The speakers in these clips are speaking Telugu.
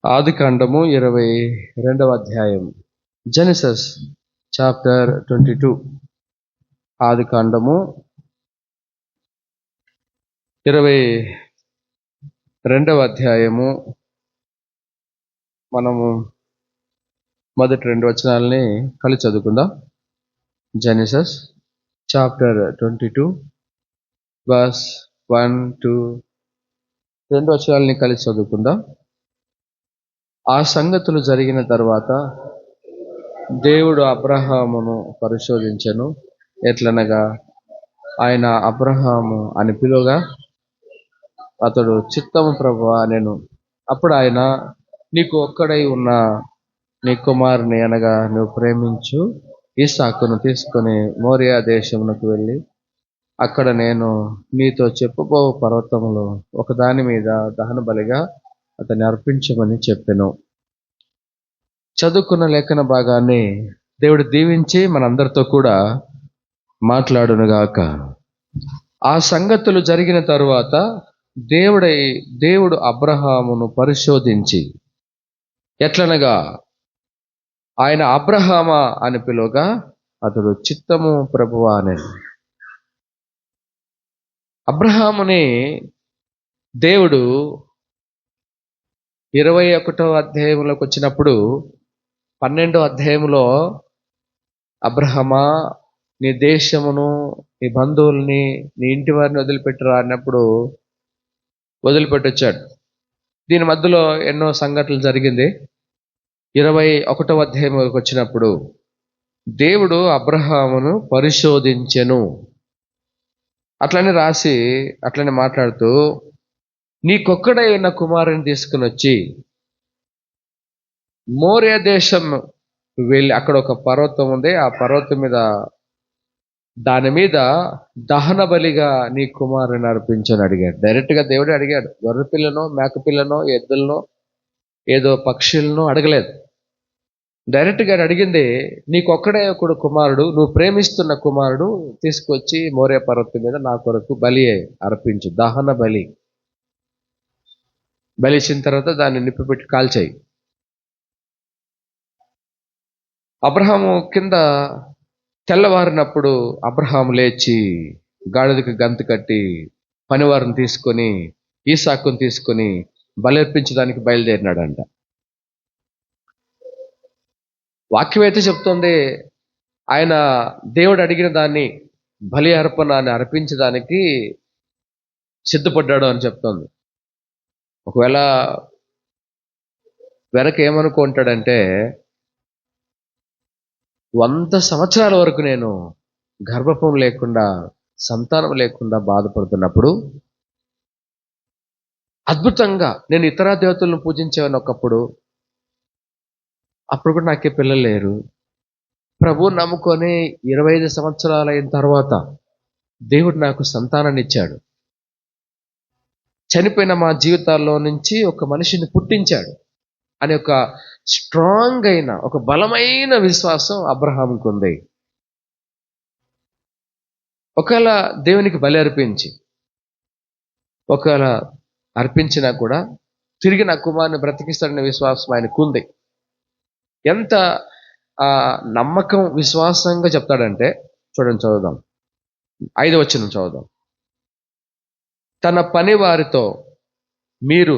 ఆదికాండము 22వ అధ్యాయం. Genesis chapter 22. ఆదికాండము 22వ అధ్యాయము. మనము మొదటి 2 వచనాలని కలిసి చదువుకుందాం. జెనసిస్ చాప్టర్ 22 verse 1 to 2 వచనాలని కలిసి చదువుకుందాం. ఆ సంగతులు జరిగిన తర్వాత దేవుడు అబ్రహామును పరిశోధించెను. ఎట్లనగా ఆయన అబ్రహాము అని పిలువగా అతడు చిత్తము ప్రభువా నేను. అప్పుడు ఆయన, నీకు ఒక్కడై ఉన్న నీ కుమారుని అనగా నువ్వు ప్రేమించు ఇస్సాకును తీసుకొని మోరియా దేశమునకు వెళ్ళి అక్కడ నేను నీతో చెప్పబో పర్వతములో ఒకదాని మీద దహన బలిగా అతన్ని అర్పించమని చెప్పెను. చదువుకున్న లేఖన భాగాన్ని దేవుడు దీవించి మనందరితో కూడా మాట్లాడునుగాక. ఆ సంగతులు జరిగిన తరువాత దేవుడు అబ్రహామును పరిశోధించి ఎట్లనగా ఆయన అబ్రహామా అని పిలువగా అతడు చిత్తము ప్రభువా అని. అబ్రహాముని దేవుడు 21వ అధ్యాయంలోకి వచ్చినప్పుడు 12వ అధ్యాయంలో అబ్రహమా నీ దేశమును నీ బంధువుల్ని నీ ఇంటి వారిని వదిలిపెట్టరా అన్నప్పుడు వదిలిపెట్టొచ్చాడు. దీని మధ్యలో ఎన్నో సంఘటనలు జరిగింది. 21వ అధ్యాయంలోకి వచ్చినప్పుడు దేవుడు అబ్రహామును పరిశోధించెను అట్లనే రాసి అట్లనే మాట్లాడుతూ, నీకొక్కడై ఉన్న కుమారుని తీసుకుని వచ్చి మోరియా దేశం వెళ్ళి అక్కడ ఒక పర్వతం ఉంది, ఆ పర్వతం మీద దాని మీద దహన బలిగా నీ కుమారుని అర్పించని అడిగాడు. డైరెక్ట్గా దేవుడే అడిగాడు. గొర్రె పిల్లనో మేకపిల్లనో ఎద్దులనో ఏదో పక్షులను అడగలేదు. డైరెక్ట్గా అడిగింది, నీకొక్కడే ఒకడు కుమారుడు, నువ్వు ప్రేమిస్తున్న కుమారుడు తీసుకొచ్చి మోరియా పర్వతం మీద నా కొరకు బలి అర్పించు, దహన బలి. బలిసిన తర్వాత దాన్ని నిప్పిపెట్టి కాల్చాయి. అబ్రహాము కింద తెల్లవారినప్పుడు అబ్రహాము లేచి గాడిదకి గంతు కట్టి పనివారిని తీసుకొని ఈసాకుని తీసుకొని బలర్పించడానికి బయలుదేరినాడంట. వాక్యం అయితే చెప్తుంది, ఆయన దేవుడు అడిగిన దాన్ని బలి అర్పణాన్ని అర్పించడానికి సిద్ధపడ్డాడు అని చెప్తుంది. ఒకవేళ వెనక ఏమనుకుంటాడంటే 100 సంవత్సరాల వరకు నేను గర్భఫలం లేకుండా సంతానం లేకుండా బాధపడుతున్నప్పుడు అద్భుతంగా నేను ఇతర దేవతలను పూజించేవాడిని ఒకప్పుడు, అప్పుడు కూడా నాకే పిల్లలు లేరు. ప్రభువు నమ్ముకొని 25 సంవత్సరాలు అయిన తర్వాత దేవుడు నాకు సంతానాన్ని ఇచ్చాడు. చనిపోయిన మా జీవితాల్లో నుంచి ఒక మనిషిని పుట్టించాడు అనే ఒక స్ట్రాంగ్ అయిన ఒక బలమైన విశ్వాసం అబ్రహాముకు ఉంది. ఒకవేళ దేవునికి బలి అర్పించి ఒకవేళ అర్పించినా కూడా తిరిగి నా కుమారుని బ్రతికిస్తాడనే విశ్వాసం ఆయనకు ఉంది. ఎంత నమ్మకం విశ్వాసంగా చెప్తాడంటే చూడండి, చదువుదాం 5వ వచనం చదువుదాం. తన పని వారితో మీరు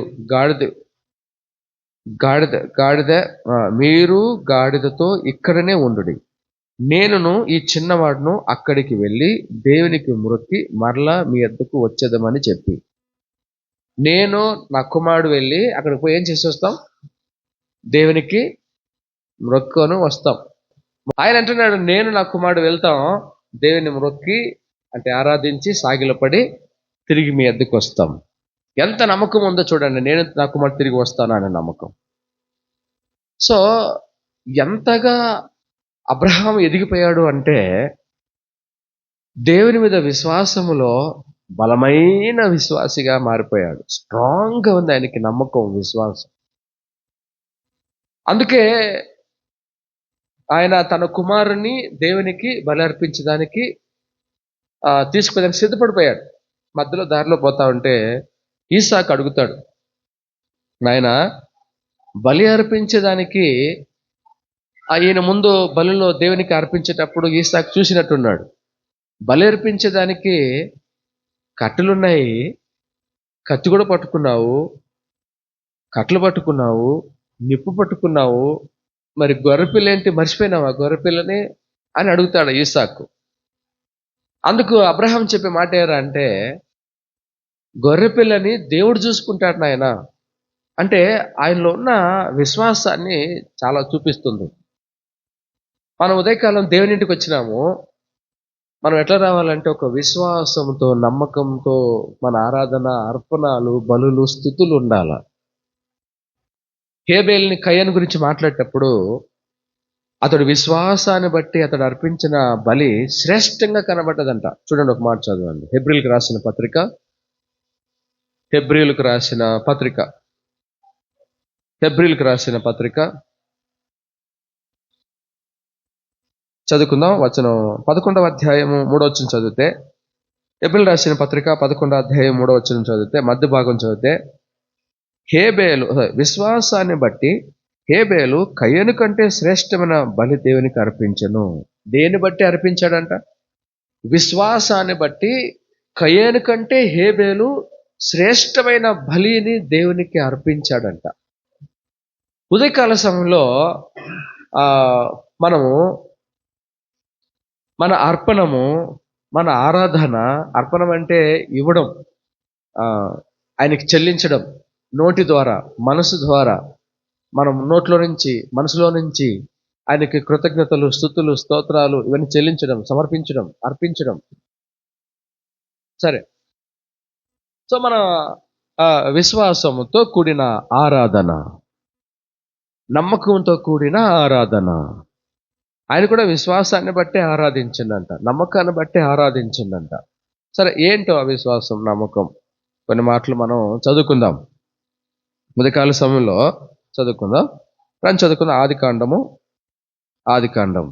గాడిదతో ఇక్కడనే ఉండుడి, నేనును ఈ చిన్నవాడును అక్కడికి వెళ్ళి దేవునికి మొక్కి మరలా మీ వద్దకు వచ్చేదమని చెప్పి, నేను నా కుమారుడు వెళ్ళి అక్కడికి పోయి ఏం చేసి వస్తాం? దేవునికి మొక్కును వస్తాం. ఆయన అంటున్నాడు, నేను నా కుమారుడు వెళ్తాం, దేవుని మొక్కి అంటే ఆరాధించి సాగిలపడి తిరిగి మీ వద్దకు వస్తాం. ఎంత నమ్మకం ఉందో చూడండి, నేను నా కుమారుడు తిరిగి వస్తాను అనే నమ్మకం. సో ఎంతగా అబ్రహాం ఎదిగిపోయాడు అంటే దేవుని మీద విశ్వాసములో బలమైన విశ్వాసిగా మారిపోయాడు. స్ట్రాంగ్గా ఉంది ఆయనకి నమ్మకం, విశ్వాసం. అందుకే ఆయన తన కుమారుని దేవునికి బలి అర్పించడానికి తీసుకుని సిద్ధపడిపోయాడు. మధ్యలో దారిలో పోతా ఉంటే ఈసాకు అడుగుతాడు, నాయనా బలి అర్పించేదానికి ఈయన ముందు బలిలో దేవునికి అర్పించేటప్పుడు ఈసాకు చూసినట్టున్నాడు. బలి అర్పించేదానికి కట్టెలున్నాయి, కత్తి కూడా పట్టుకున్నావు, కట్టెలు పట్టుకున్నావు, నిప్పు పట్టుకున్నావు, మరి గొర్రెపిల్ల ఏంటి, మర్చిపోయినావా గొర్రెపిల్లని అని అడుగుతాడు ఈసాకు. అందుకు అబ్రహాం చెప్పే మాట ఏరా అంటే, గొర్రెపిల్లని దేవుడు చూసుకుంటాడు నాయన అంటే ఆయనలో ఉన్న విశ్వాసాన్ని చాలా చూపిస్తుంది. మనం ఉదయకాలం దేవుని ఇంటికి వచ్చినాము, మనం ఎట్లా రావాలంటే ఒక విశ్వాసంతో, నమ్మకంతో మన ఆరాధన, అర్పణలు, బలులు, స్తుతులు ఉండాల. హేబేల్ని కయ్యను గురించి మాట్లాడేటప్పుడు అతడు విశ్వాసాన్ని బట్టి అతడు అర్పించిన బలి శ్రేష్టంగా కనబడ్డదంట. చూడండి, ఒక మాట చదవండి. హెబ్రీలకు రాసిన పత్రిక చదువుకుందాం. వచనం 11వ అధ్యాయము 3వ వచనం చదివితే, హెబ్రీలు రాసిన పత్రిక 11వ అధ్యాయం 3వ వచనం చదివితే, మధ్య భాగం చదివితే, హేబేలు విశ్వాసాన్ని బట్టి హేబేలు కయ్యను కంటే శ్రేష్టమైన బలి దేవునికి అర్పించెను. దేని బట్టి అర్పించాడంట? విశ్వాసాన్ని బట్టి కయ్యను కంటే హేబేలు శ్రేష్టమైన బలిని దేవునికి అర్పించాడంట. ఉదయకాల సమయంలో మనము మన అర్పణము, మన ఆరాధన, అర్పణం అంటే ఇవ్వడం, ఆయనకి చెల్లించడం, నోటి ద్వారా, మనసు ద్వారా, మనం నోట్లో నుంచి, మనసులో నుంచి ఆయనకి కృతజ్ఞతలు, స్తుతులు, స్తోత్రాలు ఇవన్నీ చెల్లించడం, సమర్పించడం, అర్పించడం. సరే, సో మన విశ్వాసంతో కూడిన ఆరాధన, నమ్మకంతో కూడిన ఆరాధన. ఆయన కూడా విశ్వాసాన్ని బట్టి ఆరాధించిందంట, నమ్మకాన్ని బట్టి ఆరాధించిందంట. సరే, ఏంటో ఆ విశ్వాసం, నమ్మకం? కొన్ని మాటలు మనం చదువుకుందాం. ఉదయకాల సమయంలో చదువుకుందాం. చదువుకుందాం. ఆదికాండం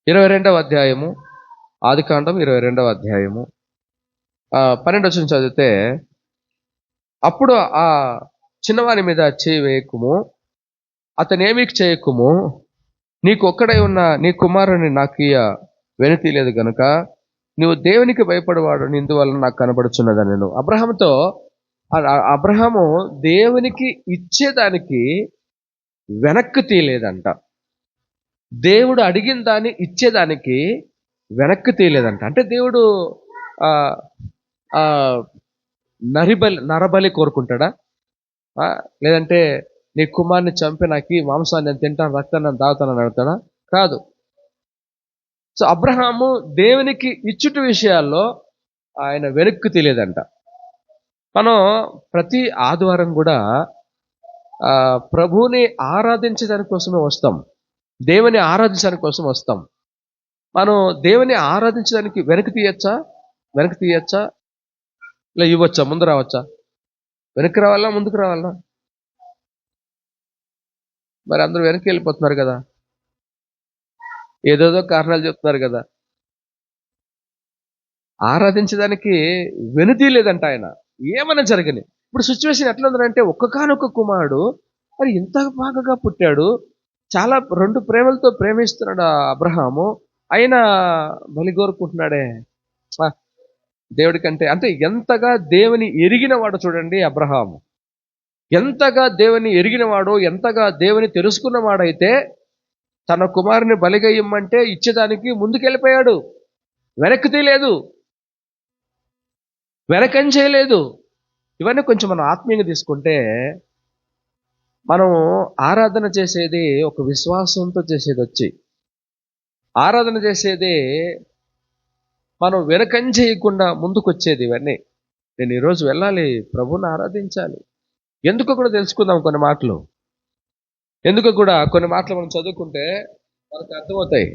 22వ అధ్యాయము. ఆదికాండం 22వ అధ్యాయము 12వ వచనం చదివితే, అప్పుడు ఆ చిన్నవాని మీద చేయి వేయకుము, అతనేమీ చేయకుము, నీకు ఒక్కడై ఉన్న నీ కుమారుని నాకు వెనుతీయలేదు గనుక నువ్వు దేవునికి భయపడేవాడు ఇందువల్ల నాకు కనబడుచున్నదని నేను. అబ్రహాము దేవునికి ఇచ్చేదానికి వెనక్కి తీయలేదంట. దేవుడు అడిగిన దాన్ని ఇచ్చేదానికి వెనక్కి తీయలేదంట. అంటే దేవుడు నరబలి కోరుకుంటాడా? లేదంటే నీ కుమార్ని చంపి నాకు ఈ మాంసాన్ని నేను తింటాను, రక్తాన్ని నేను తాగుతానని అడుగుతాడా? కాదు. సో అబ్రహాము దేవునికి ఇచ్చుట విషయాల్లో ఆయన వెనక్కి తీయలేదంట. మనం ప్రతి ఆదివారం కూడా ప్రభువుని ఆరాధించడానికి కోసమే వస్తాం, దేవుని ఆరాధించడానికి కోసం వస్తాం. మనం దేవుని ఆరాధించడానికి వెనక్కి తీయచ్చా ఇలా ఇవ్వచ్చా? ముందు రావచ్చా? వెనక్కి రావాలా, ముందుకు రావాలా? మరి అందరూ వెనక్కి వెళ్ళిపోతున్నారు కదా, ఏదేదో కారణాలు చెప్తున్నారు కదా. ఆరాధించడానికి వెనుతీయలేదంట ఆయన, ఏమైనా జరగని. ఇప్పుడు సిచ్యువేషన్ ఎట్లా ఉందంటే, ఒక్కగానొక్క కుమారుడు మరి ఇంత బాగా పుట్టాడు, చాలా 2 ప్రేమలతో ప్రేమిస్తున్నాడు అబ్రహాము, అయినా బలి కోరుకుంటున్నాడే దేవుడి కంటే. అంటే ఎంతగా దేవుని ఎరిగిన వాడు చూడండి అబ్రహాము, ఎంతగా దేవుని ఎరిగినవాడు, ఎంతగా దేవుని తెలుసుకున్నవాడైతే తన కుమారుని బలిగా ఇమ్మంటే ఇచ్చేదానికి ముందుకెళ్ళిపోయాడు, వెనక్కి తీయలేదు, వెనకం చేయలేదు. ఇవన్నీ కొంచెం మనం ఆత్మీయంగా తీసుకుంటే, మనం ఆరాధన చేసేది ఒక విశ్వాసంతో చేసేది, వచ్చి ఆరాధన చేసేది మనం వెనకం చేయకుండా ముందుకు వచ్చేది. ఇవన్నీ నేను ఈరోజు వెళ్ళాలి, ప్రభువుని ఆరాధించాలి. ఎందుకో కూడా తెలుసుకుందాం. కొన్ని మాటలు మనం చదువుకుంటే మనకు అర్థమవుతాయి.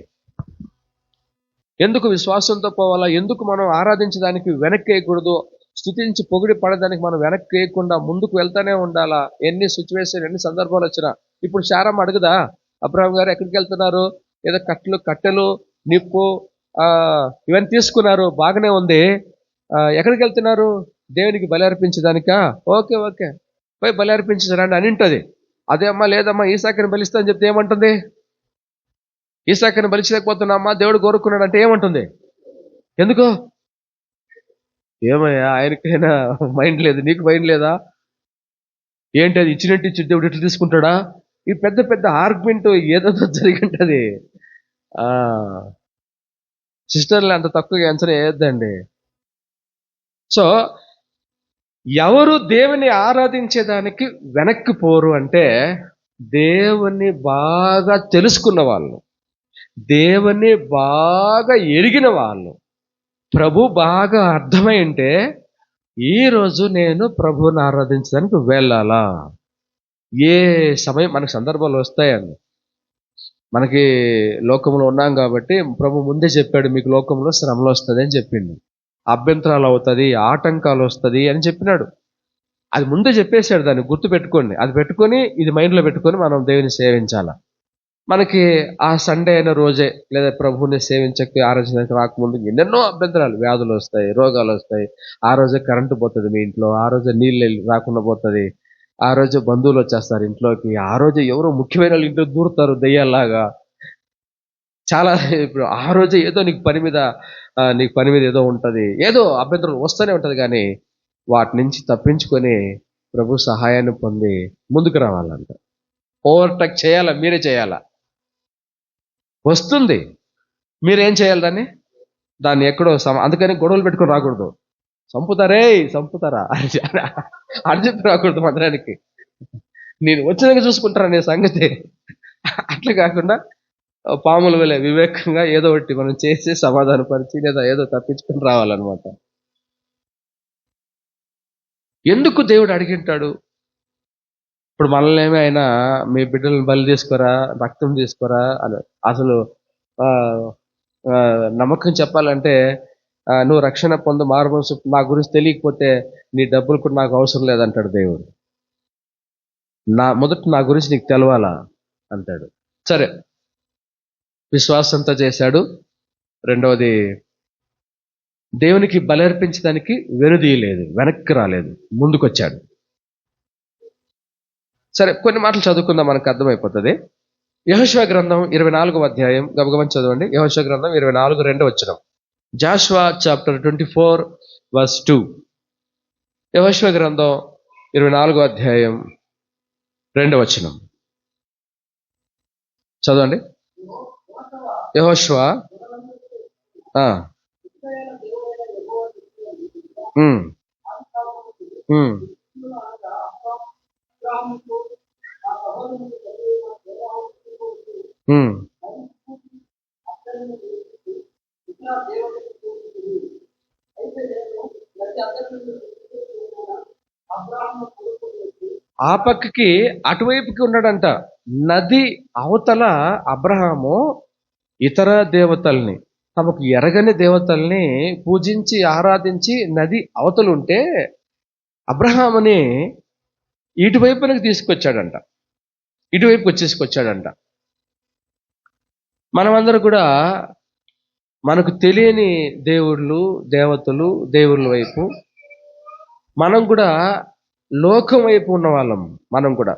ఎందుకు విశ్వాసంతో పోవాలా, ఎందుకు మనం ఆరాధించడానికి వెనక్కి వేయకూడదు, స్తుతించి పొగిడి పడడానికి మనం వెనక్కి వేయకుండా ముందుకు వెళ్తానే ఉండాలా. ఎన్ని సిచ్యువేషన్, ఎన్ని సందర్భాలు వచ్చినా. ఇప్పుడు శారమ్మ అడుగుదా, అబ్రహాం గారు ఎక్కడికి వెళ్తున్నారు? ఏదో కట్టెలు, నిప్పు ఇవన్నీ తీసుకున్నారు, బాగానే ఉంది, ఎక్కడికి వెళ్తున్నారు? దేవునికి బలి అర్పించడానికా? ఓకే, పోయి బలి అర్పించరండి అని ఉంటుంది. అదే అమ్మా లేదమ్మా ఈసాకిని బలిస్తా అని చెప్తే ఏమంటుంది? ఈసాకిని బలిచలేకపోతున్నామ్మా దేవుడు కోరుకున్నాడు అంటే ఏమంటుంది? ఎందుకు? ఏమయ్యా ఆయనకైనా మైండ్ లేదు, నీకు మైండ్ లేదా? ఏంటి అది ఇచ్చినట్టు ఇచ్చి దేవుడు ఎట్లా తీసుకుంటాడా? ఈ పెద్ద పెద్ద ఆర్గ్యుమెంట్ ఏదో జరిగింటది. సిస్టర్లు అంత తక్కువగా ఆన్సర్ వేయొద్దండి. సో ఎవరు దేవుని ఆరాధించేదానికి వెనక్కి పోరు అంటే దేవుని బాగా తెలుసుకున్న వాళ్ళు, దేవుని బాగా ఎరిగిన వాళ్ళు, ప్రభు బాగా అర్థమై ఉంటే ఈరోజు నేను ప్రభువుని ఆరాధించడానికి వెళ్ళాలా. ఏ సమయం మనకు సందర్భాలు వస్తాయండి. మనకి లోకంలో ఉన్నాం కాబట్టి ప్రభు ముందే చెప్పాడు, మీకు లోకంలో శ్రమలు వస్తుంది అని చెప్పిండు, అభ్యంతరాలు అవుతుంది, ఆటంకాలు వస్తుంది అని చెప్పినాడు. అది ముందే చెప్పేశాడు. దాన్ని గుర్తు పెట్టుకోండి. అది పెట్టుకొని ఇది మైండ్లో పెట్టుకొని మనం దేవుని సేవించాలా. మనకి ఆ సండే అయిన రోజే లేదా ప్రభువుని సేవించకి ఆరాధనకి రాకముందు ఎన్నెన్నో అభ్యంతరాలు, వ్యాధులు వస్తాయి, రోగాలు వస్తాయి. ఆ రోజే కరెంటు పోతుంది మీ ఇంట్లో, ఆ రోజే నీళ్ళు రాకుండా పోతుంది, ఆ రోజు బంధువులు వచ్చేస్తారు ఇంట్లోకి, ఆ రోజు ఎవరో ముఖ్యమైన వాళ్ళు ఇంట్లో దూరుతారు దెయ్యాల్లాగా. చాలా ఇప్పుడు ఆ రోజే ఏదో నీకు పని మీద ఏదో ఉంటుంది, ఏదో అభ్యంతరం వస్తూనే ఉంటుంది. కానీ వాటి నుంచి తప్పించుకొని ప్రభు సహాయాన్ని పొంది ముందుకు రావాలంట. ఓవర్టేక్ చేయాలా, మీరే చేయాలా. వస్తుంది, మీరేం చేయాలి దాన్ని ఎక్కడో అందుకని గొడవలు పెట్టుకొని రాకూడదు. సంపుతారా అని చెప్పి రాకూడదు మందిరానికి. నేను వచ్చినాక చూసుకుంటారా నీ సంగతి. అట్లా కాకుండా పాముల వలె వివేకంగా ఏదో ఒకటి మనం చేసి సమాధానపరిచి లేదా ఏదో తప్పించుకొని రావాలన్నమాట. ఎందుకు దేవుడు అడిగింటాడు? ఇప్పుడు మనల్ని ఏమి అయినా మీ బిడ్డలను బలి తీసుకోరా, రక్తం తీసుకోరా అని అసలు నమ్మకం చెప్పాలంటే, నువ్వు రక్షణ పొందు, మారుమనసు నా గురించి తెలియకపోతే నీ డబ్బులు కూడా నాకు అవసరం లేదంటాడు దేవుడు. మొదట నా గురించి నీకు తెలవాలా అంటాడు. సరే, విశ్వాసంతో చేశాడు. రెండవది, దేవునికి బలి అర్పించడానికి వెనుదీయలేదు, వెనక్కి రాలేదు, ముందుకొచ్చాడు. సరే, కొన్ని మాటలు చదువుకుందాం, మనకు అర్థమైపోతుంది. యెహోషువ గ్రంథం 24వ అధ్యాయం గబగబని చదవండి. యెహోషువ గ్రంథం 24 2వ వచనం. Jashuva chapter 24 verse 2. యెహోషువ గ్రంథం 24వ అధ్యాయం 2వ వచనం చదవండి. యెహోషువ ఆ పక్కకి అటువైపుకి ఉన్నాడంట. నది అవతల అబ్రహాము ఇతర దేవతల్ని, తమకు ఎరగని దేవతల్ని పూజించి ఆరాధించి నది అవతలుంటే అబ్రహాముని ఇటువైపునకు తీసుకొచ్చాడంట, ఇటువైపు వచ్చేసుకొచ్చాడంట. మనమందరూ కూడా మనకు తెలియని దేవుళ్ళు, దేవతలు, దేవుళ్ళ వైపు మనం కూడా లోకం వైపు ఉన్న వాళ్ళం. మనం కూడా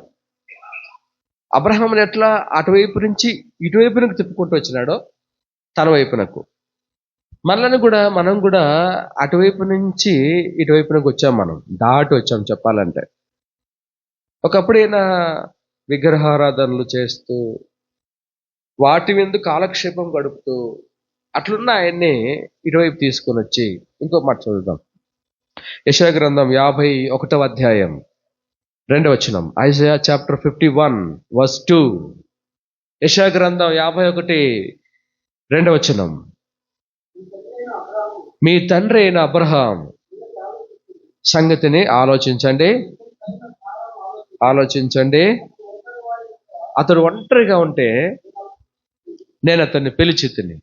అబ్రహాముని ఎట్లా అటువైపు నుంచి ఇటువైపునకు తిప్పుకుంటూ వచ్చినాడో తన వైపునకు, మనం కూడా అటువైపు నుంచి ఇటువైపునకు వచ్చాం. మనం దాటి వచ్చాం చెప్పాలంటే. ఒకప్పుడైనా విగ్రహారాధనలు చేస్తూ వాటి మీద కాలక్షేపం గడుపుతూ అట్లున్న ఆయన్ని ఇటువైపు తీసుకొని వచ్చి ఇంకో మాట చదువుదాం. యెషయా గ్రంథం 51వ అధ్యాయం 2వ వచనం. Isaiah chapter 51 verse 2. యెషయా గ్రంథం 51 2వ వచనం. మీ తండ్రి అయిన అబ్రహాం సంగతిని ఆలోచించండి. అతడు ఒంటరిగా ఉంటే నేను అతన్ని పిలిచితిని,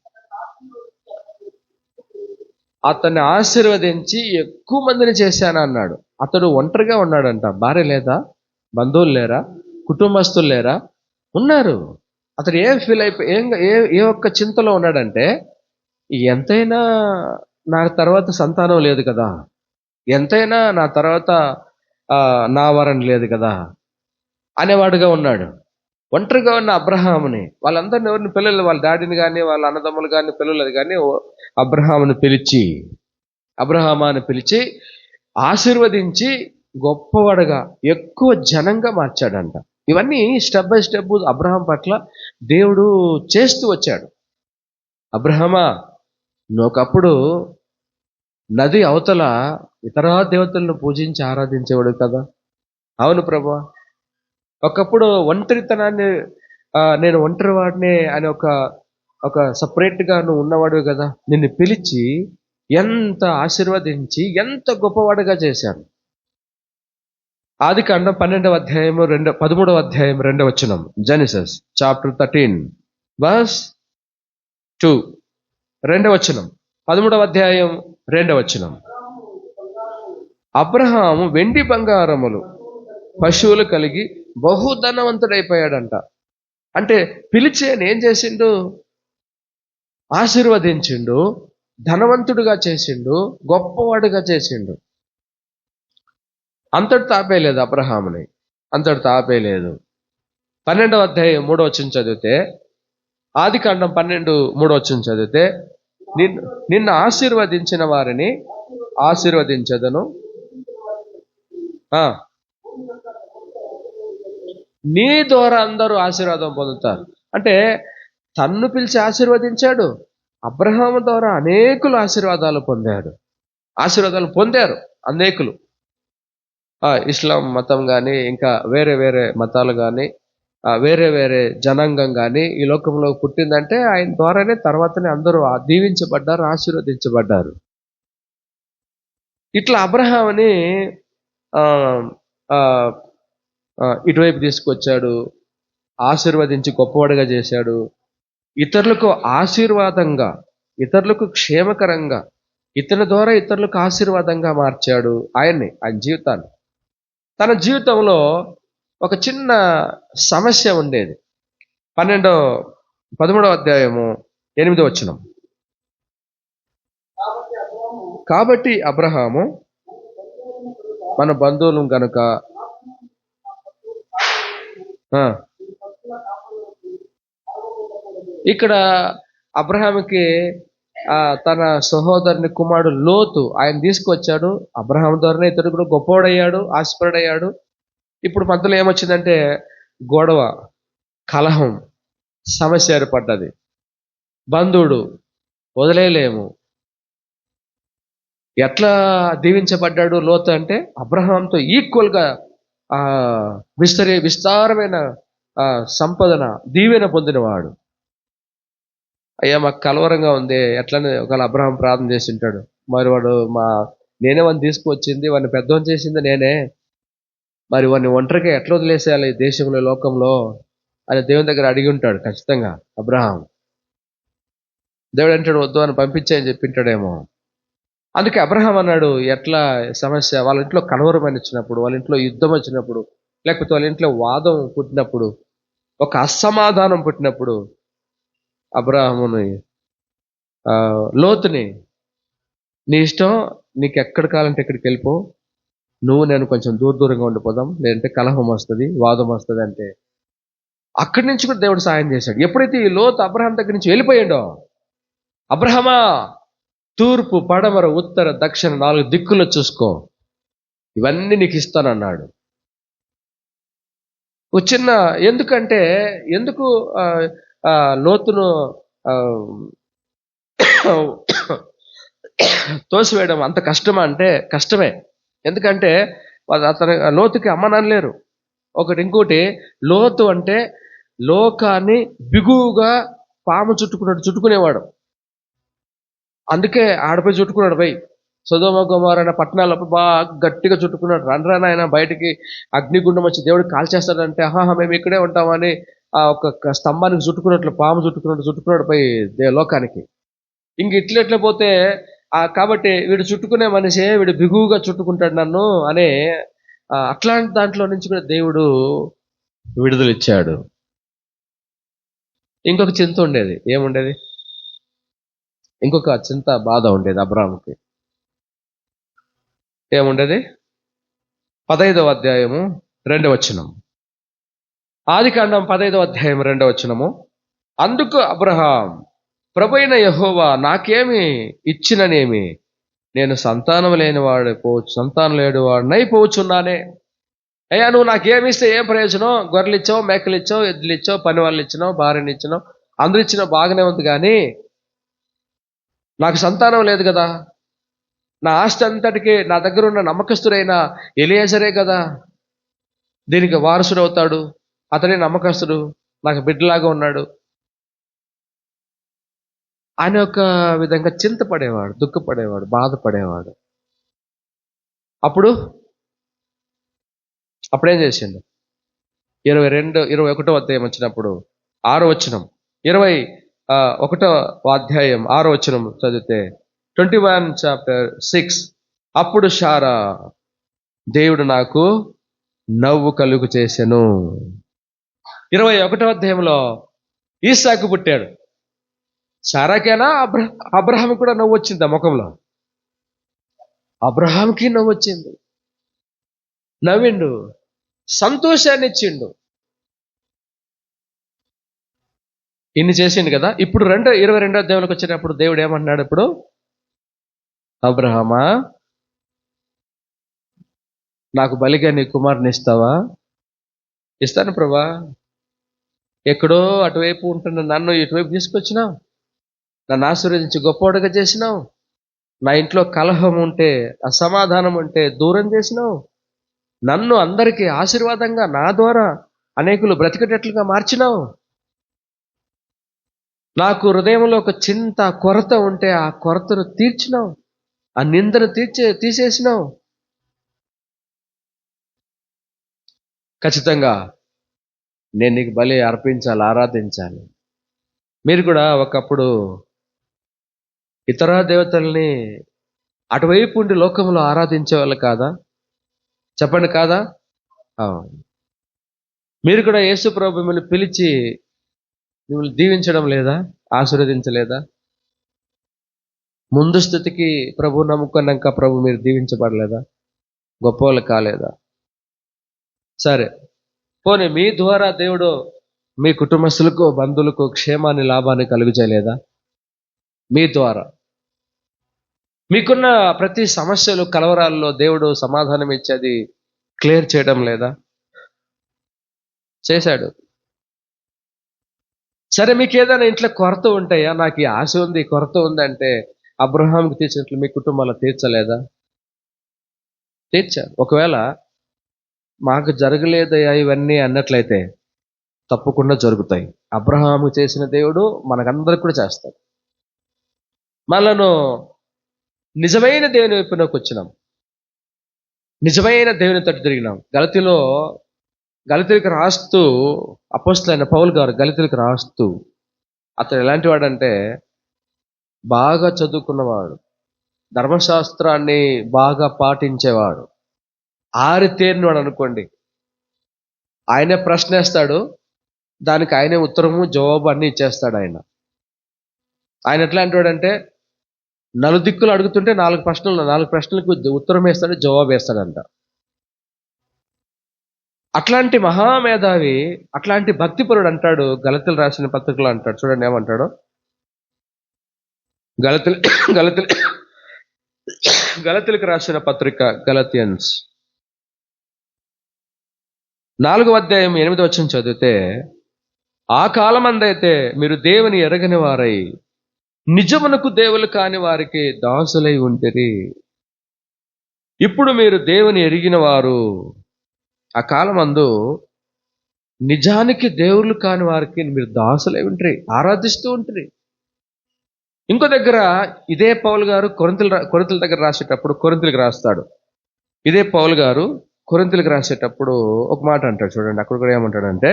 అతన్ని ఆశీర్వదించి ఎక్కువ మందిని చేశాను అన్నాడు. అతడు ఒంటరిగా ఉన్నాడంట. భార్య లేదా, బంధువులు లేరా, కుటుంబస్తులు లేరా? ఉన్నారు. అతడు ఏం ఫీల్ ఏ ఒక్క చింతలో ఉన్నాడంటే, ఎంతైనా నా తర్వాత సంతానం లేదు కదా, ఎంతైనా నా తర్వాత నా వరం లేదు కదా అనేవాడుగా ఉన్నాడు. ఒంటరిగా ఉన్న అబ్రహాముని, వాళ్ళందరిని ఎవరిని పిల్లలు, వాళ్ళ డాడీని కానీ వాళ్ళ అన్నదమ్ములు కానీ పిల్లలు కానీ అబ్రహామాని పిలిచి ఆశీర్వదించి గొప్పవాడుగా ఎక్కువ జనంగా మార్చాడంట. ఇవన్నీ స్టెప్ బై స్టెప్ అబ్రహాం పట్ల దేవుడు చేస్తూ వచ్చాడు. అబ్రహమా, నువ్వొకప్పుడు నది అవతల ఇతర దేవతలను పూజించి ఆరాధించేవాడు కదా. అవును ప్రభా. ఒకప్పుడు ఒంటరితనాన్ని, నేను ఒంటరి వాడిని అని ఒక సపరేట్గా నువ్వు ఉన్నవాడు కదా. నిన్ను పిలిచి ఎంత ఆశీర్వదించి ఎంత గొప్పవాడుగా చేశాను. ఆదికాండం 12వ అధ్యాయం 13వ అధ్యాయం 2వ వచనం. జెనసిస్ చాప్టర్ 13 verse 2, 2వ వచనం. 13వ అధ్యాయం 2వ వచనం. అబ్రహాము వెండి బంగారములు పశువులు కలిగి బహుధనవంతుడైపోయాడంట. అంటే పిలిచి ఏం చేసిండు? ఆశీర్వదించిండు, ధనవంతుడుగా చేసిండు, గొప్పవాడుగా చేసిండు. అంతటితో ఆపేయలేదు అబ్రహాముని, అంతటితో ఆపేయలేదు. 12వ అధ్యాయం 3వ వచనం చదివితే, ఆదికాండం 12 3వ వచనం చదివితే, నిన్ను ఆశీర్వదించిన వారిని ఆశీర్వదించదను, నీ ద్వారా అందరూ ఆశీర్వాదం పొందుతారు. అంటే తన్ను పిలిచి ఆశీర్వదించాడు. అబ్రహాము ద్వారా అనేకులు ఆశీర్వాదాలు పొందారు అనేకులు. ఇస్లాం మతం కానీ, ఇంకా వేరే వేరే మతాలు కానీ, వేరే వేరే జనాంగం కానీ ఈ లోకంలో పుట్టిందంటే ఆయన ద్వారానే తర్వాతనే అందరూ దీవించబడ్డారు, ఆశీర్వదించబడ్డారు. ఇట్లా అబ్రహాముని ఇటువైపు తీసుకొచ్చాడు, ఆశీర్వదించి గొప్పవాడుగా చేశాడు. ఇతరులకు ఆశీర్వాదంగా, ఇతరులకు క్షేమకరంగా, ఇతరుల ద్వారా ఇతరులకు ఆశీర్వాదంగా మార్చాడు ఆయన జీవితాన్ని. తన జీవితంలో ఒక చిన్న సమస్య ఉండేది. 13వ అధ్యాయము 8వ వచనం. కాబట్టి అబ్రహాము మన బంధువులు గనుక ఇక్కడ అబ్రహాముకి తన సహోదరుని కుమారుడు లోతు ఆయన తీసుకొచ్చాడు. అబ్రహాం ద్వారానే ఇతడు కూడా గొప్పవాడయ్యాడు, ఆశీర్వాడయ్యాడు. ఇప్పుడు మధ్యలో ఏమొచ్చిందంటే గొడవ, కలహం, సమస్య ఏర్పడ్డది. బంధువుడు వదిలేయలేము. ఎట్లా దీవించబడ్డాడు లోతు అంటే అబ్రహాంతో ఈక్వల్గా విస్తారమైన సంపదన, దీవెన పొందినవాడు. అయ్యా మాకు కలవరంగా ఉంది, ఎట్లనే ఒకవేళ అబ్రహాం ప్రార్థన చేసి ఉంటాడు, మరి నేనే వాడిని తీసుకువచ్చింది, వాడిని పెద్దవాడిని చేసింది నేనే, మరి వాడిని ఒంటరిగా ఎట్లా వదిలేసేయాలి ఈ దేశంలో, లోకంలో అని దేవుని దగ్గర అడిగి ఉంటాడు ఖచ్చితంగా అబ్రహాం. దేవుడు అంటాడు వద్దు అని పంపించాయని చెప్పింటాడేమో. అందుకే అబ్రహాం అన్నాడు, ఎట్లా సమస్య, వాళ్ళ ఇంట్లో కలవరం వచ్చినప్పుడు, వాళ్ళ ఇంట్లో యుద్ధం వచ్చినప్పుడు, లేకపోతే వాళ్ళ ఇంట్లో వాదం పుట్టినప్పుడు, ఒక అసమాధానం పుట్టినప్పుడు అబ్రహాముని లోతుని, నీ ఇష్టం, నీకు ఎక్కడ కావాలంటే ఎక్కడికి వెళ్ళిపో, నువ్వు నేను కొంచెం దూరంగా ఉండిపోదాం, లేదంటే కలహం వస్తుంది, వాదం వస్తుంది అంటే అక్కడి నుంచి కూడా దేవుడు సాయం చేశాడు. ఎప్పుడైతే ఈ లోతు అబ్రహాం దగ్గర నుంచి వెళ్ళిపోయాడో, అబ్రహమా తూర్పు, పడమర, ఉత్తర, దక్షిణ 4 దిక్కులు చూసుకో, ఇవన్నీ నీకు ఇస్తానన్నాడు. ఎందుకు లోతును తోసివేయడం అంత కష్టమా అంటే కష్టమే. ఎందుకంటే అతను లోతుకి అమ్మనాన్న లేరు. ఇంకోటి లోతు అంటే లోకాన్ని బిగువుగా పాము చుట్టుకునేవాడు. అందుకే ఆడపై చుట్టుకున్నాడు. పోయి సొదొమ గొమొర్రా పట్టణాలు బాగా గట్టిగా చుట్టుకున్నాడు. ఆయన బయటికి అగ్నిగుండం వచ్చి దేవుడికి కాల్చేస్తాడంటే మేము ఇక్కడే ఉంటామని ఒక స్తంభానికి చుట్టుకున్నట్లు, పాము చుట్టుకున్నాడు పోయి లోకానికి. ఇంక ఇట్లెట్ల పోతే కాబట్టి వీడు చుట్టుకునే మనిషే, వీడు బిగువుగా చుట్టుకుంటాడు నన్ను అనే అట్లాంటి దాంట్లో నుంచి కూడా దేవుడు విడుదల ఇచ్చాడు. ఇంకొక చింత ఉండేది. ఏముండేది? ఇంకొక చింత, బాధ ఉండేది అబ్రాహాముకి. ఏముండేది? 15వ అధ్యాయము 2వ వచనం. ఆదికాండం 15వ అధ్యాయం 2వ వచనము. అందుకు అబ్రహాం, ప్రభువైన యెహోవా నాకేమి ఇచ్చిననేమి, నేను సంతానం లేనివాడనై పోవచ్చున్నానే. అయ్యా, నువ్వు నాకేమిస్తే ఏం ప్రయోజనం? గొర్రెలు ఇచ్చావు, మేకలు ఇచ్చావు, ఎద్దులు ఇచ్చావు, పని వాళ్ళు ఇచ్చినావు, భార్యని ఇచ్చినావు, అందరు ఇచ్చినా బాగానే ఉంది, కానీ నాకు సంతానం లేదు కదా. నా ఆస్తి అంతటికి నా దగ్గర ఉన్న నమ్మకస్తుడైన ఎలియేజరే కదా దీనికి వారసుడు అవుతాడు. అతనే నమ్మకస్తుడు, నాకు బిడ్డలాగా ఉన్నాడు. ఆయన ఒక విధంగా చింతపడేవాడు, దుఃఖపడేవాడు, బాధపడేవాడు. అప్పుడేం చేసిండు? 21వ అధ్యాయం వచ్చినప్పుడు 6వ వచనం, 21వ అధ్యాయం 6వ వచనం చదివితే 21:6. అప్పుడు శారా, దేవుడు నాకు నవ్వు కలుగు చేసెను. 21వ అధ్యాయంలో ఈసాకు పుట్టాడు. శారాకేనా అబ్రహాం కూడా నవ్వు వచ్చింది ఆ ముఖంలో. అబ్రహాంకి నవ్వు వచ్చింది, నవ్విండు, సంతోషాన్ని ఇచ్చిండు. ఇన్ని చేసిండు కదా. ఇప్పుడు 22వ అధ్యాయంలోకి వచ్చేటప్పుడు దేవుడు ఏమంటున్నాడు? ఇప్పుడు అబ్రహామా, నాకు బలిగా నీ కుమారుని ఇస్తావా? ఇస్తాను ప్రభా. ఎక్కడో అటువైపు ఉంటున్న నన్ను ఇటువైపు తీసుకొచ్చినావు, నన్ను ఆశీర్వదించి గొప్పవాడుగా చేసినావు. నా ఇంట్లో కలహం ఉంటే, అసమాధానం ఉంటే దూరం చేసినావు. నన్ను అందరికీ ఆశీర్వాదంగా నా ద్వారా అనేకులు బ్రతికేటట్లుగా మార్చినావు. నాకు హృదయంలో ఒక చింత, కొరత ఉంటే ఆ కొరతను తీర్చినావు, ఆ నిందను తీసేసినావు. ఖచ్చితంగా నేను నీకు బలి అర్పించాలి, ఆరాధించాలి. మీరు కూడా ఒకప్పుడు ఇతర దేవతల్ని అటువైపు ఉండి లోకంలో ఆరాధించే వాళ్ళు కాదా? చెప్పండి, కాదా? మీరు కూడా యేసు ప్రభు మిమ్మల్ని పిలిచి మిమ్మల్ని దీవించడం లేదా? ఆశీర్వదించలేదా? ముందు స్థితికి ప్రభు నమ్ముకున్నాక ప్రభు మీరు దీవించబడలేదా? గొప్పవాళ్ళు కాలేదా? సరే, పోనీ మీ ద్వారా దేవుడు మీ కుటుంబస్తులకు, బంధువులకు క్షేమాన్ని, లాభాన్ని కలుగు చేయలేదా? మీ ద్వారా మీకున్న ప్రతి సమస్యలు, కలవరాల్లో దేవుడు సమాధానం ఇచ్చేది క్లియర్ చేయడం లేదా? చేశాడు. సరే, మీకు ఏదైనా ఇంట్లో కొరత ఉంటాయా? నాకు ఈ ఆశ ఉంది, కొరత ఉందంటే అబ్రహాంకి తీర్చినట్లు మీ కుటుంబాల్లో తీర్చలేదా? తీర్చారు. ఒకవేళ మాకు జరగలేదయ్యా ఇవన్నీ అన్నట్లయితే తప్పకుండా జరుగుతాయి. అబ్రహాము చేసిన దేవుడు మనకందరికి కూడా చేస్తాడు. మనను నిజమైన దేవుని వైపునకు వచ్చినాం, నిజమైన దేవుని తట్టు తిరిగినాం. గలతీలకు రాస్తూ అపోస్తలుడైన పౌలు గారు గలతీలకు రాస్తూ, అతను ఎలాంటి వాడంటే బాగా చదువుకున్నవాడు, ధర్మశాస్త్రాన్ని బాగా పాటించేవాడు, ఆరితేరినవాడు అనుకోండి. ఆయనే ప్రశ్న వేస్తాడు, దానికి ఆయనే ఉత్తరము జవాబు అన్నీ ఇచ్చేస్తాడు. ఆయన ఎట్లాంటి వాడంటే నలుదిక్కులు అడుగుతుంటే 4 ప్రశ్నలకు ఉత్తరం వేస్తాడు, జవాబు వేస్తాడంట. అట్లాంటి మహామేధావి, అట్లాంటి భక్తిపరుడు అంటాడు గలతీలు రాసిన పత్రికలో అంటాడు. చూడండి ఏమంటాడు. గలతీలకు రాసిన పత్రిక, గలతియన్స్ 4వ అధ్యాయం 8వ వచనం చదివితే, ఆ కాలమందైతే మీరు దేవుని ఎరగని వారై నిజమునకు దేవులు కాని వారికి దాసులై ఉంటిరి. ఇప్పుడు మీరు దేవుని ఎరిగిన వారు. ఆ కాలమందు నిజానికి దేవుళ్ళు కాని వారికి మీరు దాసులై ఉంటరి, ఆరాధిస్తూ ఉంటరి. ఇంకో దగ్గర ఇదే పౌలు గారు కొరింథీయుల దగ్గర రాసేటప్పుడు, కొరింథీయులకు రాస్తాడు. ఇదే పౌలు గారు కొరింథీయులకు రాసేటప్పుడు ఒక మాట అంటాడు. చూడండి, అక్కడ కూడా ఏమంటాడంటే,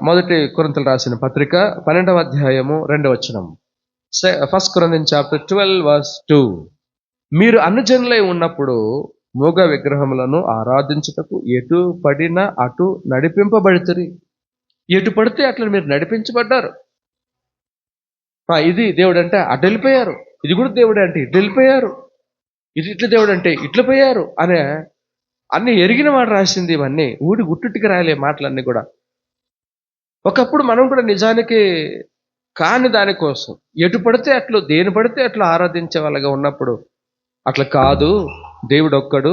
మొదటి కొరింథీయులకు రాసిన పత్రిక 12వ అధ్యాయము 2వ వచనం. 1 Corinthians chapter 12 verse 2. మీరు అన్యజనులై ఉన్నప్పుడు మూగ విగ్రహములను ఆరాధించుటకు ఎటు పడినా అటు నడిపింపబడుతురి. ఎటు పడితే అట్లా మీరు నడిపించబడ్డారు. ఇది దేవుడు అంటే అటు వెళ్ళిపోయారు, ఇది కూడా దేవుడు అంటే ఇటు వెళ్ళిపోయారు, ఇది ఇట్లా దేవుడు అంటే ఇట్లా పోయారు అనే అన్ని ఎరిగిన వాడు రాసింది ఇవన్నీ. గుట్టుటికి రాయలే మాటలన్నీ కూడా. ఒకప్పుడు మనం కూడా నిజానికి కాని దానికోసం ఎటు పడితే అట్లు, దేని పడితే అట్లా ఆరాధించే వాళ్ళగా ఉన్నప్పుడు, అట్లా కాదు, దేవుడు ఒక్కడు,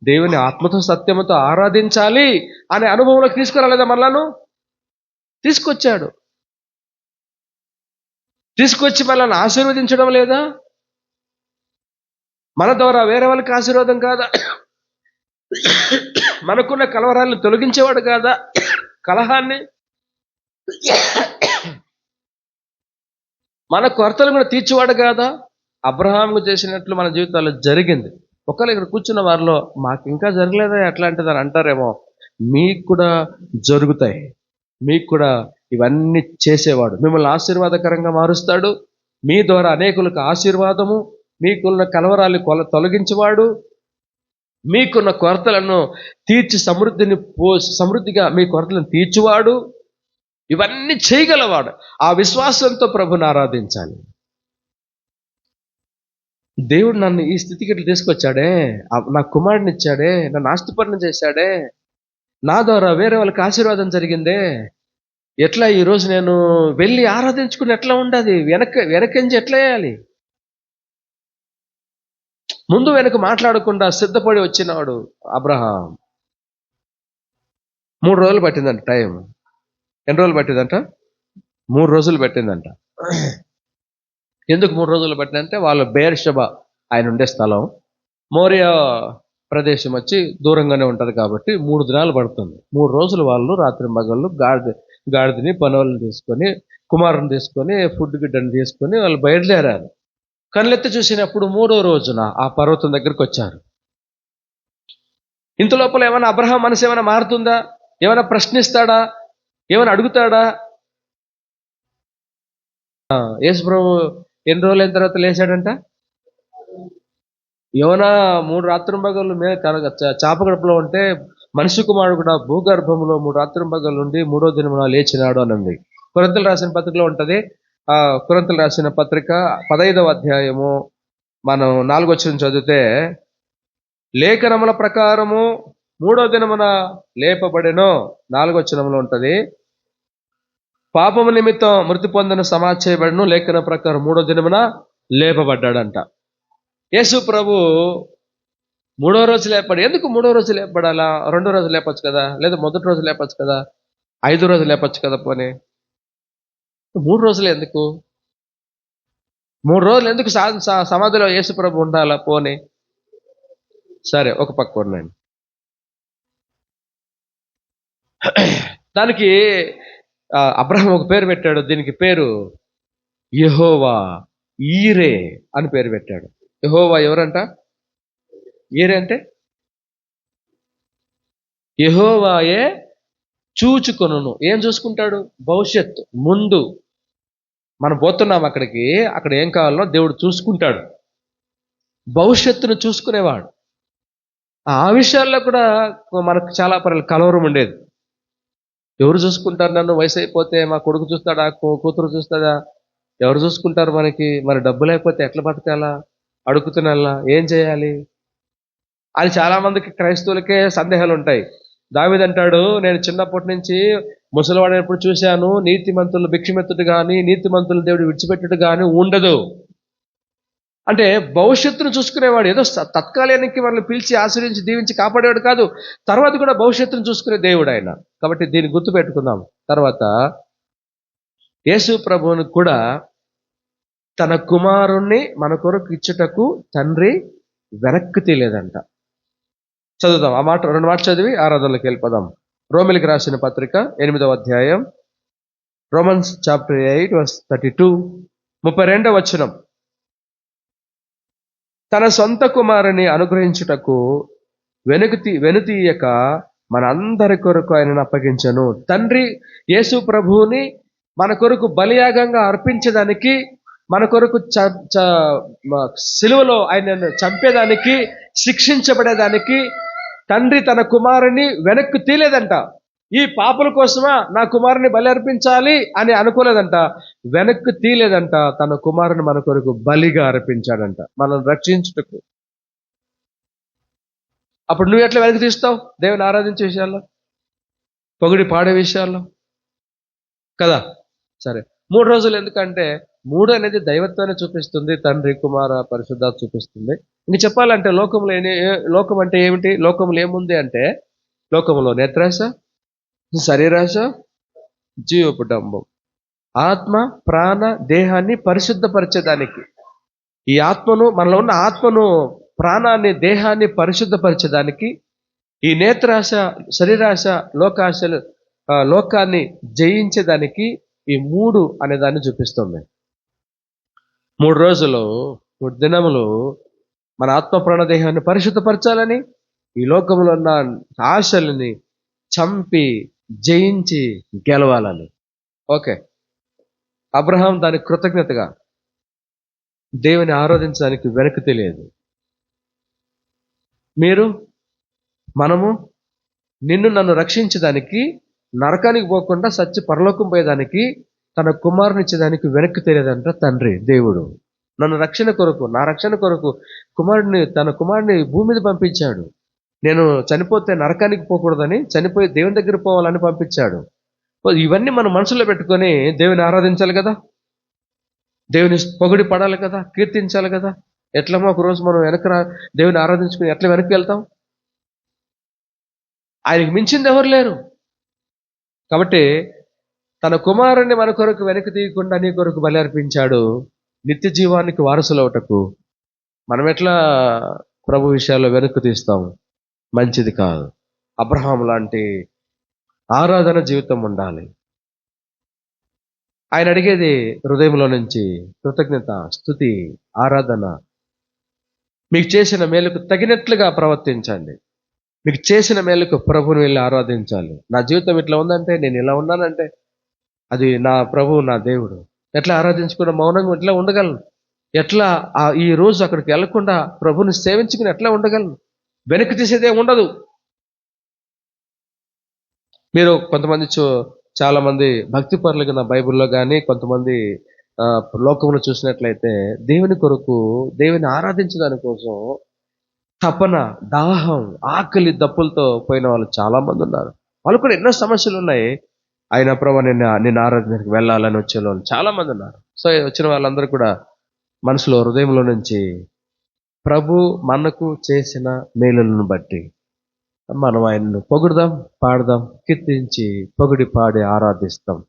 దేవుని ఆత్మతో సత్యముతో ఆరాధించాలి అనే అనుభవంలోకి తీసుకురాలేదా మళ్ళాను? తీసుకొచ్చాడు. తీసుకొచ్చి మనల్ని ఆశీర్వదించడం లేదా? మన ద్వారా వేరే వాళ్ళకి ఆశీర్వాదం కాదా? మనకున్న కలవరాలను తొలగించేవాడు కాదా? కలహాన్ని, మన కొరతలు కూడా తీర్చేవాడు కాదా? అబ్రహాంకు చేసినట్లు మన జీవితాల్లో జరిగింది. ఒకవేళ ఇక్కడ కూర్చున్న వారిలో మాకు ఇంకా జరగలేదా ఎట్లాంటిది అని అంటారేమో. మీకు కూడా జరుగుతాయి. మీకు కూడా ఇవన్నీ చేసేవాడు మిమ్మల్ని ఆశీర్వాదకరంగా మారుస్తాడు. మీ ద్వారా అనేకులకు ఆశీర్వాదము, మీకున్న కలవరాలు తొలగించేవాడు, మీకున్న కొరతలను తీర్చి సమృద్ధిగా మీ కొరతలను తీర్చువాడు. ఇవన్నీ చేయగలవాడు. ఆ విశ్వాసంతో ప్రభుని ఆరాధించాలి. దేవుడు నన్ను ఈ స్థితికి ఇట్లా తీసుకొచ్చాడే, నా కుమారుడిని ఇచ్చాడే, నన్ను ఆస్తిపర్ణం చేశాడే, నా ద్వారా వేరే వాళ్ళకి ఆశీర్వాదం జరిగిందే, ఎట్లా ఈరోజు నేను వెళ్ళి ఆరాధించుకుని ఎట్లా ఉండదు? వెనకంచి ఎట్లా వేయాలి? ముందు వెనక మాట్లాడకుండా సిద్ధపడి వచ్చినాడు అబ్రహాం. 3 రోజులు పట్టిందంట టైం. ఎన్ని రోజులు పట్టిందంట? 3 రోజులు పట్టిందంట. ఎందుకు 3 రోజులు పట్టిందంటే, వాళ్ళ బెయేర్షెబా ఆయన ఉండే స్థలం, మోరియా ప్రదేశం వచ్చి దూరంగానే ఉంటుంది కాబట్టి 3 దినాలు పడుతుంది. 3 రోజులు వాళ్ళు రాత్రి మగళ్ళు గాడిదని పనులను తీసుకొని, కుమారుని తీసుకొని, ఫుడ్ గిడ్డని తీసుకొని వాళ్ళు బయలుదేరారు. కళ్ళెత్తి చూసినప్పుడు 3వ రోజున ఆ పర్వతం దగ్గరికి వచ్చారు. ఇంత లోపల ఏమైనా అబ్రహాం మనసు ఏమైనా మారుతుందా? ఏమైనా ప్రశ్నిస్తాడా? ఏమైనా అడుగుతాడా? యేసు ప్రభు ఎన్ని రోజులైన తర్వాత లేచాడంట? యోనా 3 రాత్రింబగళ్ళు మీద చాప గడపలో ఉంటే, మనిషి కుమారుడు కూడా భూగర్భంలో 3 రాత్రింబగళ్ళు ఉండి 3వ దినమున లేచినాడు అని ఉంది. కొరింథీయులు రాసిన పత్రికలో ఉంటది. కొరింథీయులు రాసిన పత్రిక 15వ అధ్యాయము మనం 4వ వచనం చదివితే, లేఖనముల ప్రకారము 3వ దినమున లేపబడెను. 4వ వచనంలో ఉంటది. పాపము నిమిత్తం మృతి పొందిన సమాధి చేయబడను, లేఖన ప్రకారం 3వ దినమున లేపబడ్డాడంట. యేసు ప్రభు 3వ రోజు లేపడు. ఎందుకు 3వ రోజు లేపడాలా? 2వ రోజు లేపచ్చు కదా, లేదా మొదటి రోజు లేపచ్చు కదా, 5వ రోజు లేపచ్చు కదా. పోనీ 3 రోజులు ఎందుకు? 3 రోజులు ఎందుకు సమాధిలో యేసు ప్రభు ఉండాలా? పోనీ సరే, ఒక పక్క ఉన్నాయండి. దానికి అబ్రహాం ఒక పేరు పెట్టాడు. దీనికి పేరు యెహోవా ఈరే అని పేరు పెట్టాడు. యెహోవా ఎవరంట? ఈరే అంటే యెహోవాయే చూచుకొనును. ఏం చూసుకుంటాడు? భవిష్యత్తు, ముందు. మనం పోతున్నాం అక్కడికి, అక్కడ ఏం కావాలో దేవుడు చూసుకుంటాడు. భవిష్యత్తును చూసుకునేవాడు. ఆ విషయాల్లో కూడా మనకు చాలా కలవరం ఉండేది. ఎవరు చూసుకుంటారు నన్ను? వయసు అయిపోతే మా కొడుకు చూస్తాడా, కూతురు చూస్తాడా? ఎవరు చూసుకుంటారు మనకి? మరి డబ్బు లేకపోతే ఎట్లా బతకాలా? అడుగుతున్నా ఏం చేయాలి అని చాలా మందికి, క్రైస్తవులకే సందేహాలు ఉంటాయి. దావీదు అంటాడు, నేను చిన్నప్పటి నుంచి ముసలివాడైనప్పుడు చూశాను, నీతిమంతులు భిక్షమెత్తుడు కానీ, నీతిమంతులు దేవుడు విడిచిపెట్టుడు కానీ ఉండదు. అంటే భవిష్యత్తును చూసుకునేవాడు. ఏదో తత్కాలానికి వాళ్ళని పిలిచి ఆశ్రయించి దీవించి కాపాడేవాడు కాదు, తర్వాత కూడా భవిష్యత్తును చూసుకునే దేవుడు ఆయన. కాబట్టి దీన్ని గుర్తు పెట్టుకుందాం. తర్వాత యేసు ప్రభువుని కూడా తన కుమారుణ్ణి మన కొరకు ఇచ్చుటకు తండ్రి వెనక్కి తీయలేదంట. చదువుదాం ఆ మాట, 2 మాట చదివి ఆరాధనలోకి వెళ్ళిపోదాం. రోమిలికి రాసిన పత్రిక 8వ అధ్యాయం, రోమన్స్ చాప్టర్ 8 వర్స్ 32, 32వ వచనం. తన సొంత కుమారుని అనుగ్రహించుటకు వెనుతీయక మన అందరి కొరకు ఆయనను అప్పగించను. తండ్రి యేసు ప్రభువుని మన కొరకు బలియాగంగా అర్పించడానికి, మన కొరకు సిలువలో ఆయనను చంపేదానికి, శిక్షించబడేదానికి తండ్రి తన కుమారుని వెనక్కి తీయలేదంట. ఈ పాపుల కోసమా నా కుమారుని బలి అర్పించాలి అని అనుకోలేదంట. వెనక్కి తీయలేదంట. తన కుమారుని మన కొరకు బలిగా అర్పించాడంట, మనల్ని రక్షించుటకు. అప్పుడు నువ్వు ఎట్లా వెనక్కి తీస్తావు దేవుని ఆరాధించే విషయాల్లో, పొగిడి పాడే విషయాల్లో కదా? సరే, 3 రోజులు ఎందుకంటే 3 అనేది దైవత్వాన్ని చూపిస్తుంది, తండ్రి కుమార పరిశుద్ధాత్మ చూపిస్తుంది. ఇంక చెప్పాలంటే లోకంలో లోకం అంటే ఏమిటి? లోకంలో ఏముంది అంటే, లోకంలో నేత్రాశ, శరీరాశ, జీవపు డంబం. ఆత్మ ప్రాణ దేహాన్ని పరిశుద్ధపరిచేదానికి, ఈ ఆత్మను, మనలో ఉన్న ఆత్మను, ప్రాణాన్ని, దేహాన్ని పరిశుద్ధపరిచేదానికి ఈ నేత్రాశ, శరీరాశ, లోకాశలు, లోకాన్ని జయించేదానికి ఈ 3 అనే దాన్ని చూపిస్తుంది. 3 రోజులు, 3 దినములు మన ఆత్మ ప్రాణ దేహాన్ని పరిశుద్ధపరచాలని, ఈ లోకంలో ఉన్న ఆశలని చంపి జయించి గెలవాలని. ఓకే, అబ్రహాం దానికి కృతజ్ఞతగా దేవుని ఆరాధించడానికి వెనక్కి తెలియదు. మనము నిన్ను నన్ను రక్షించడానికి, నరకానికి పోకుండా సచ్చి పరలోకం పోయేదానికి, తన కుమారుని ఇచ్చేదానికి వెనక్కి తెలియదంట తండ్రి దేవుడు. నన్ను రక్షణ కొరకు, నా రక్షణ కొరకు తన కుమారుని భూమి మీద పంపించాడు. నేను చనిపోతే నరకానికి పోకూడదని, చనిపోయి దేవుని దగ్గర పోవాలని పంపించాడు. ఇవన్నీ మనం మనసులో పెట్టుకొని దేవుని ఆరాధించాలి కదా, దేవుని పొగిడి పడాలి కదా, కీర్తించాలి కదా. ఎట్లమో ఒక రోజు మనం దేవుని ఆరాధించుకుని ఎట్లా వెనక్కి వెళ్తాం? ఆయనకి మించింది ఎవరు లేరు. కాబట్టి తన కుమారుణ్ణి మన కొరకు వెనక్కి తీయకుండా నీ కొరకు బలి అర్పించాడు, నిత్య జీవానికి వారసులవుటకు. మనం ఎట్లా ప్రభు విషయాల్లో వెనక్కి తీస్తాం? మంచిది కాదు. అబ్రహాం లాంటి ఆరాధన జీవితం ఉండాలి. ఆయన అడిగేది హృదయంలో నుంచి కృతజ్ఞత, స్తుతి, ఆరాధన. మీకు చేసిన మేలుకు తగినట్లుగా ప్రవర్తించండి. మీకు చేసిన మేలుకు ప్రభువుని వెళ్ళి ఆరాధించాలి. నా జీవితం ఇట్లా ఉందంటే, నేను ఇలా ఉన్నానంటే అది నా ప్రభువు, నా దేవుడు. ఎట్లా ఆరాధించకుండా మౌనంగా ఎట్లా ఉండగలను? ఎట్లా ఈ రోజు అక్కడికి వెళ్లకుండా ప్రభుని సేవించుకుని ఎట్లా ఉండగలను? వెనక్కి తీసేదే ఉండదు. మీరు కొంతమంది చాలా మంది భక్తి పరులుగా నా బైబిల్లో కానీ, కొంతమంది లోకంలో చూసినట్లయితే దేవుని కొరకు, దేవుని ఆరాధించడానికి కోసం తపన, దాహం, ఆకలి దప్పులతో పోయిన వాళ్ళు చాలా మంది ఉన్నారు. వాళ్ళు కూడా ఎన్నో సమస్యలు ఉన్నాయి. అయినా ప్రభు నేను ఆరాధనకి వెళ్ళాలని వచ్చే వాళ్ళు చాలా మంది ఉన్నారు. సో వచ్చిన వాళ్ళందరూ కూడా మనసులో, హృదయంలో నుంచి ప్రభు మనకు చేసిన మేలులను బట్టి మనం ఆయనను పొగుడుదాం, పాడదాం, కీర్తించి పొగిడి పాడి ఆరాధిస్తాం.